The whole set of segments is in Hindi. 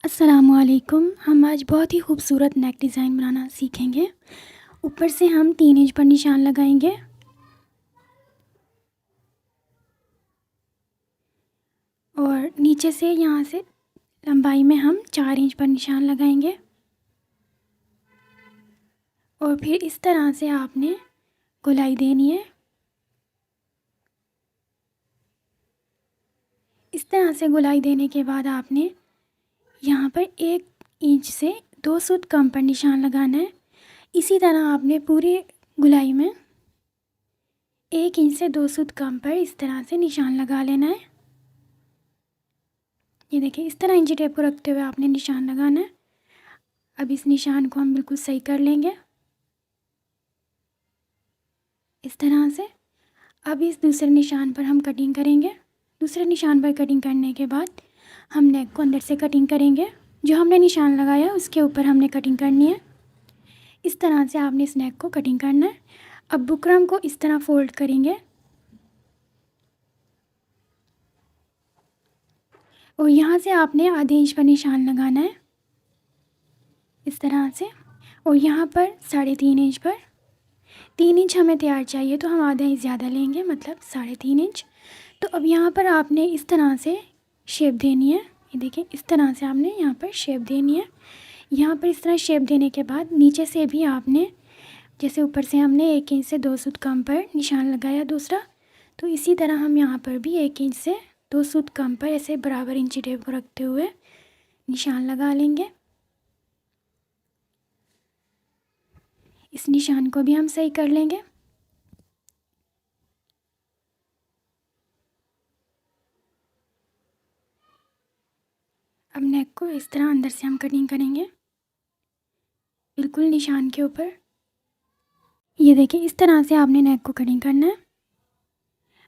अस्सलामुअलैकुम। हम आज बहुत ही खूबसूरत नेक डिज़ाइन बनाना सीखेंगे। ऊपर से हम 3 इंच पर निशान लगाएंगे और नीचे से यहाँ से लंबाई में हम 4 इंच पर निशान लगाएंगे और फिर इस तरह से आपने गोलाई देनी है। इस तरह से गोलाई देने के बाद आपने यहाँ पर 1 इंच से 2 सूत कम पर निशान लगाना है। इसी तरह आपने पूरी गोलाई में 1 इंच से 2 सूत कम पर इस तरह से निशान लगा लेना है। ये देखिए, इस तरह इंची टेप को रखते हुए आपने निशान लगाना है। अब इस निशान को हम बिल्कुल सही कर लेंगे इस तरह से। अब इस दूसरे निशान पर हम कटिंग करेंगे। दूसरे निशान पर कटिंग करने के बाद हम नेक को अंदर से कटिंग करेंगे। जो हमने निशान लगाया उसके ऊपर हमने कटिंग करनी है। इस तरह से आपने इस नेक को कटिंग करना है। अब बुकरम को इस तरह फोल्ड करेंगे और यहाँ से आपने आधे इंच पर निशान लगाना है इस तरह से। और यहाँ पर 3.5 इंच पर 3 इंच हमें तैयार चाहिए तो हम आधा इंच ज़्यादा लेंगे, मतलब 3.5 इंच। तो अब यहाँ पर आपने इस तरह से शेप देनी है। ये देखिए, इस तरह से आपने यहाँ पर शेप देनी है। यहाँ पर इस तरह शेप देने के बाद नीचे से भी आपने, जैसे ऊपर से हमने 1 इंच से 2 सूत कम पर निशान लगाया दूसरा, तो इसी तरह हम यहाँ पर भी 1 इंच से 2 सूत कम पर ऐसे बराबर इंची टेप को रखते हुए निशान लगा लेंगे। इस निशान को भी हम सही कर लेंगे। अब नेक को इस तरह अंदर से हम कटिंग करेंगे बिल्कुल निशान के ऊपर। ये देखिए, इस तरह से आपने नेक को कटिंग करना है।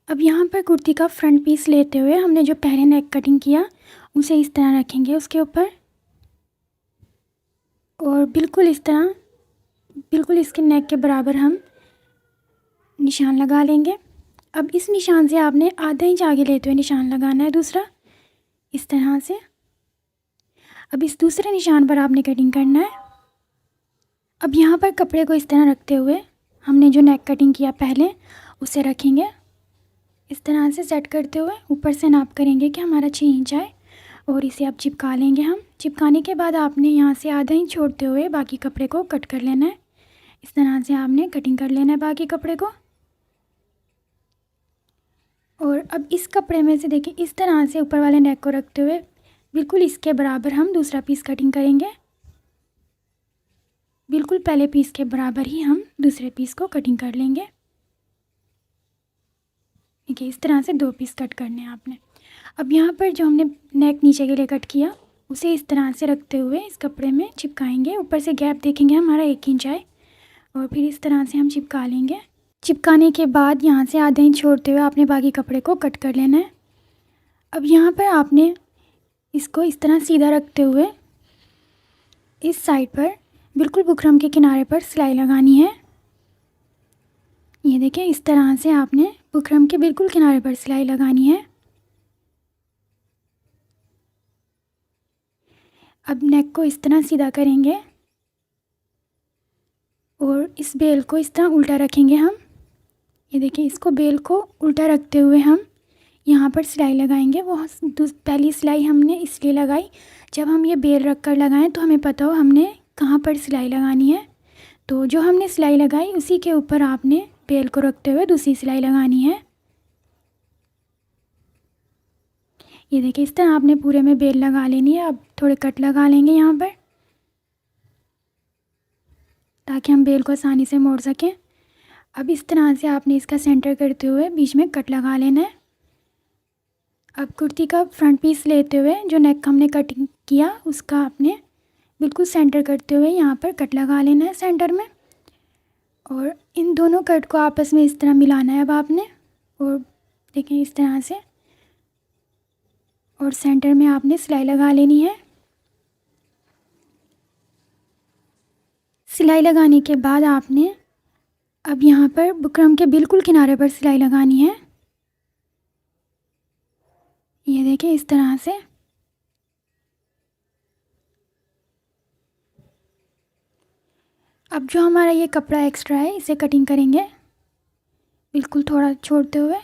अब यहाँ पर कुर्ती का फ्रंट पीस लेते हुए हमने जो पहले नेक कटिंग किया उसे इस तरह रखेंगे उसके ऊपर और बिल्कुल इस तरह, बिल्कुल इसके नेक के बराबर हम निशान लगा लेंगे। अब इस निशान से आपने आधा इंच आगे लेते हुए निशान लगाना है दूसरा, इस तरह से। अब इस दूसरे निशान पर आपने कटिंग करना है। अब यहाँ पर कपड़े को इस तरह रखते हुए हमने जो नेक कटिंग किया पहले उसे रखेंगे इस तरह से सेट करते हुए। ऊपर से नाप करेंगे कि हमारा 6 इंच आए और इसे अब चिपका लेंगे हम। चिपकाने के बाद आपने यहाँ से आधा इंच छोड़ते हुए बाकी कपड़े को कट कर लेना है। इस तरह से आपने कटिंग कर लेना है बाकी कपड़े को। और अब इस कपड़े में से देखिए, इस तरह से ऊपर वाले नेक को रखते हुए बिल्कुल इसके बराबर हम दूसरा पीस कटिंग करेंगे। बिल्कुल पहले पीस के बराबर ही हम दूसरे पीस को कटिंग कर लेंगे। देखिए, इस तरह से 2 पीस कट करने हैं आपने। अब यहाँ पर जो हमने नेक नीचे के लिए कट किया उसे इस तरह से रखते हुए इस कपड़े में चिपकाएंगे। ऊपर से गैप देखेंगे हमारा 1 इंच आए और फिर इस तरह से हम चिपका लेंगे। चिपकाने के बाद यहाँ से आधा इंच छोड़ते हुए आपने बाकी कपड़े को कट कर लेना है। अब यहाँ पर आपने इसको इस तरह सीधा रखते हुए इस साइड पर बिल्कुल बुकरम के किनारे पर सिलाई लगानी है। ये देखिए, इस तरह से आपने बुकरम के बिल्कुल किनारे पर सिलाई लगानी है। अब नेक को इस तरह सीधा करेंगे और इस बेल को इस तरह उल्टा रखेंगे हम। ये देखिए, इसको बेल को उल्टा रखते हुए हम यहाँ पर सिलाई लगाएंगे। वो पहली सिलाई हमने इसलिए लगाई, जब हम ये बेल रख कर लगाएं तो हमें पता हो हमने कहाँ पर सिलाई लगानी है। तो जो हमने सिलाई लगाई उसी के ऊपर आपने बेल को रखते हुए दूसरी सिलाई लगानी है। ये देखिए, इस तरह आपने पूरे में बेल लगा लेनी है। अब थोड़े कट लगा लेंगे यहाँ पर ताकि हम बेल को आसानी से मोड़ सकें। अब इस तरह से आपने इसका सेंटर करते हुए बीच में कट लगा लेना है। अब कुर्ती का फ्रंट पीस लेते हुए जो नेक हमने कटिंग किया उसका आपने बिल्कुल सेंटर करते हुए यहाँ पर कट लगा लेना है सेंटर में। और इन दोनों कट को आपस में इस तरह मिलाना है अब आपने। और देखें, इस तरह से, और सेंटर में आपने सिलाई लगा लेनी है। सिलाई लगाने के बाद आपने अब यहाँ पर बुकरम के बिल्कुल किनारे पर सिलाई लगानी है। ये देखिए, इस तरह से। अब जो हमारा ये कपड़ा एक्स्ट्रा है इसे कटिंग करेंगे, बिल्कुल थोड़ा छोड़ते हुए।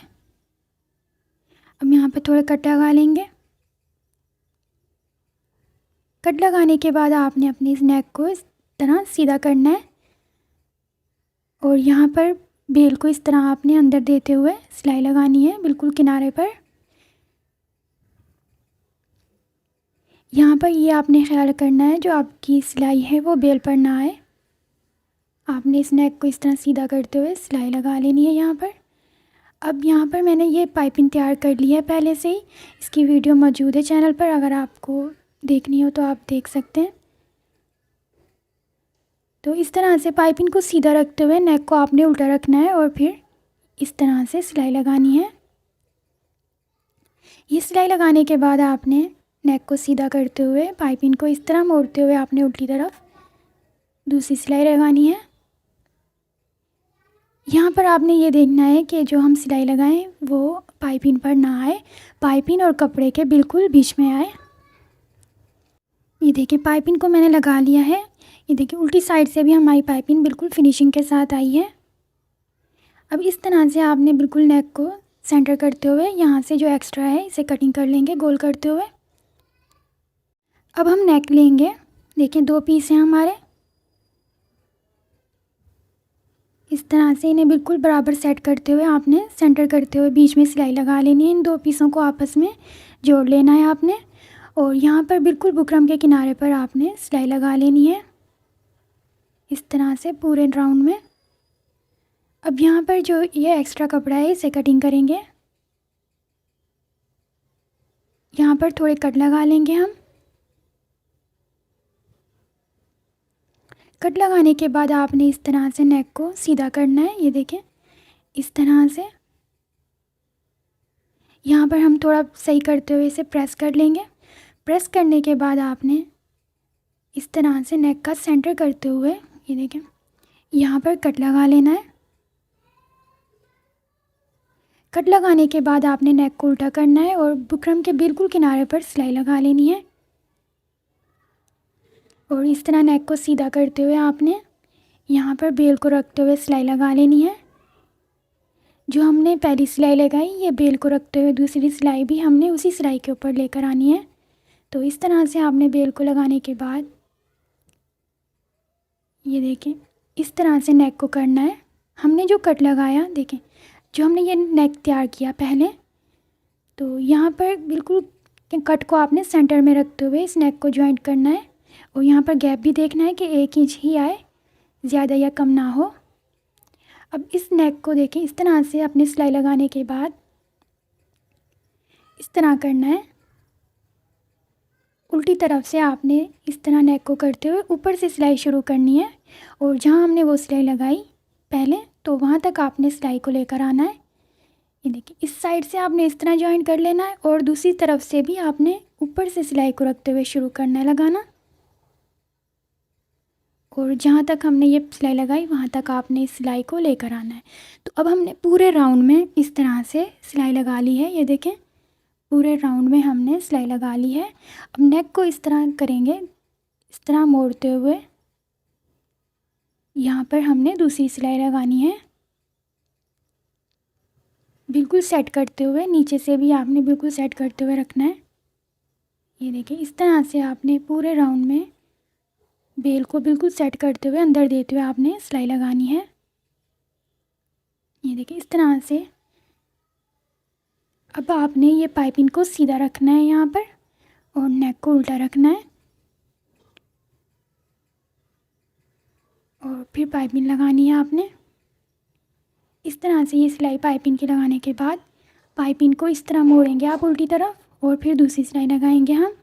अब यहाँ पे थोड़े कट लगा लेंगे। कट लगाने के बाद आपने अपनी इस नेक को इस तरह सीधा करना है और यहाँ पर बेल को इस तरह आपने अंदर देते हुए सिलाई लगानी है, बिल्कुल किनारे पर। यहाँ पर ये आपने ख्याल करना है जो आपकी सिलाई है वो बेल पर ना आए। आपने इस नेक को इस तरह सीधा करते हुए सिलाई लगा लेनी है यहाँ पर। अब यहाँ पर मैंने ये पाइपिंग तैयार कर ली है पहले से ही, इसकी वीडियो मौजूद है चैनल पर, अगर आपको देखनी हो तो आप देख सकते हैं। तो इस तरह से पाइपिंग को सीधा रखते हुए नेक को आपने उल्टा रखना है और फिर इस तरह से सिलाई लगानी है। ये सिलाई लगाने के बाद आपने नेक को सीधा करते हुए पाइपिंग को इस तरह मोड़ते हुए आपने उल्टी तरफ दूसरी सिलाई लगानी है। यहाँ पर आपने ये देखना है कि जो हम सिलाई लगाएं वो पाइपिंग पर ना आए, पाइपिंग और कपड़े के बिल्कुल बीच में आए। ये देखिए पाइपिंग को मैंने लगा लिया है। ये देखिए उल्टी साइड से भी हमारी पाइपिंग बिल्कुल फिनिशिंग के साथ आई है। अब इस तरह से आपने बिल्कुल नेक को सेंटर करते हुए यहाँ से जो एक्स्ट्रा है इसे कटिंग कर लेंगे गोल करते हुए। अब हम नेक लेंगे, देखिए 2 पीस हैं हमारे। इस तरह से इन्हें बिल्कुल बराबर सेट करते हुए आपने सेंटर करते हुए बीच में सिलाई लगा लेनी है। इन 2 पीसों को आपस में जोड़ लेना है आपने और यहाँ पर बिल्कुल बुकरम के किनारे पर आपने सिलाई लगा लेनी है इस तरह से पूरे राउंड में। अब यहाँ पर जो ये एक्स्ट्रा कपड़ा है इसे कटिंग करेंगे। यहाँ पर थोड़े कट लगा लेंगे हम। कट लगाने के बाद आपने इस तरह से नेक को सीधा करना है। ये देखें इस तरह से यहाँ पर हम थोड़ा सही करते हुए इसे प्रेस कर लेंगे। प्रेस करने के बाद आपने इस तरह से नेक का सेंटर करते हुए ये देखें यहाँ पर कट लगा लेना है। कट लगाने के बाद आपने नेक को उल्टा करना है और बुकरम के बिल्कुल किनारे पर सिलाई लगा लेनी है और इस तरह नेक को सीधा करते हुए आपने यहाँ पर बेल को रखते हुए सिलाई लगा लेनी है। जो हमने पहली सिलाई लगाई ये बेल को रखते हुए दूसरी सिलाई भी हमने उसी सिलाई के ऊपर लेकर आनी है। तो इस तरह से आपने बेल को लगाने के बाद ये देखें इस तरह से नेक को करना है। हमने जो कट लगाया देखें, जो हमने ये नेक तैयार किया पहले, तो यहाँ पर बिल्कुल कट को आपने सेंटर में रखते हुए इस नेक को जॉइंट करना है और यहाँ पर गैप भी देखना है कि 1 इंच ही आए, ज़्यादा या कम ना हो। अब इस नेक को देखें इस तरह से अपने सिलाई लगाने के बाद इस तरह करना है। उल्टी तरफ से आपने इस तरह नेक को करते हुए ऊपर से सिलाई शुरू करनी है और जहाँ हमने वो सिलाई लगाई पहले तो वहाँ तक आपने सिलाई को लेकर आना है। ये देखिए इस साइड से आपने इस तरह जॉइन कर लेना है और दूसरी तरफ से भी आपने ऊपर से सिलाई को रखते हुए शुरू करना है लगाना और जहाँ तक हमने ये सिलाई लगाई वहाँ तक आपने इस सिलाई को लेकर आना है। तो अब हमने पूरे राउंड में इस तरह से सिलाई लगा ली है। ये देखें पूरे राउंड में हमने सिलाई लगा ली है। अब नेक को इस तरह करेंगे, इस तरह मोड़ते हुए यहाँ पर हमने दूसरी सिलाई लगानी है, बिल्कुल सेट करते हुए। नीचे से भी आपने बिल्कुल सेट करते हुए रखना है। ये देखिए इस तरह से आपने पूरे राउंड में बेल को बिल्कुल सेट करते हुए अंदर देते हुए आपने सिलाई लगानी है। ये देखिए इस तरह से। अब आपने ये पाइपिंग को सीधा रखना है यहाँ पर और नेक को उल्टा रखना है और फिर पाइपिंग लगानी है आपने। इस तरह से ये सिलाई पाइपिंग की लगाने के बाद पाइपिंग को इस तरह मोड़ेंगे आप उल्टी तरफ और फिर दूसरी सिलाई लगाएंगे हम।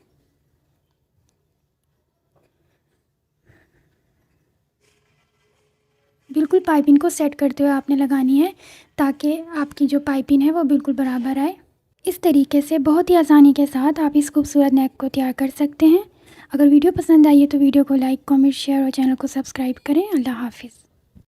बिल्कुल पाइपिंग को सेट करते हुए आपने लगानी है ताकि आपकी जो पाइपिंग है वो बिल्कुल बराबर आए। इस तरीके से बहुत ही आसानी के साथ आप इस खूबसूरत नेक को तैयार कर सकते हैं। अगर वीडियो पसंद आई है तो वीडियो को लाइक, कमेंट, शेयर और चैनल को सब्सक्राइब करें। अल्लाह हाफिज़।